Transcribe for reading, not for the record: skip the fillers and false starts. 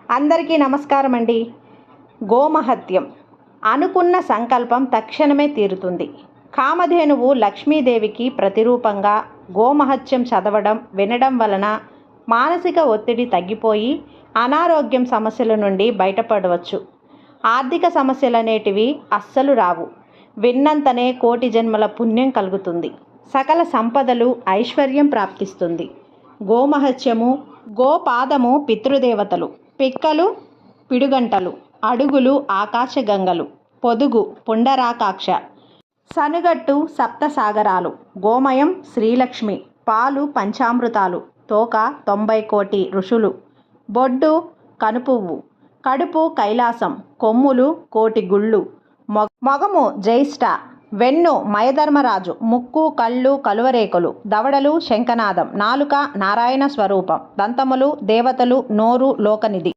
అందరికీ నమస్కారం అండి. గోమహత్యం అనుకున్న సంకల్పం తక్షణమే తీరుతుంది. కామధేనువు లక్ష్మీదేవికి ప్రతిరూపంగా గోమహత్యం చదవడం వినడం వలన మానసిక ఒత్తిడి తగ్గిపోయి అనారోగ్యం సమస్యల నుండి బయటపడవచ్చు. ఆర్థిక సమస్యలనేటివి అస్సలు రావు. విన్నంతనే కోటి జన్మల పుణ్యం కలుగుతుంది. సకల సంపదలు ఐశ్వర్యం ప్రాప్తిస్తుంది. గోమహత్యము, గోపాదము పితృదేవతలు, పిక్కలు పిడుగంటలు, అడుగులు ఆకాశగంగలు, పొదుగు పుండరాకాక్ష, సనుగట్టు సప్తసాగరాలు, గోమయం శ్రీలక్ష్మి, పాలు పంచామృతాలు, తోక 90 కోటి ఋషులు, బొడ్డు కనుపువ్వు, కడుపు కైలాసం, కొమ్ములు కోటి గుళ్ళు, మొగము జ్యేష్ఠ, వెన్ను మయధర్మరాజు, ముక్కు కళ్ళు కలువరేకులు, దవడలు శంఖనాదం, నాలుక నారాయణ స్వరూపం, దంతములు దేవతలు, నోరు లోకనిధి.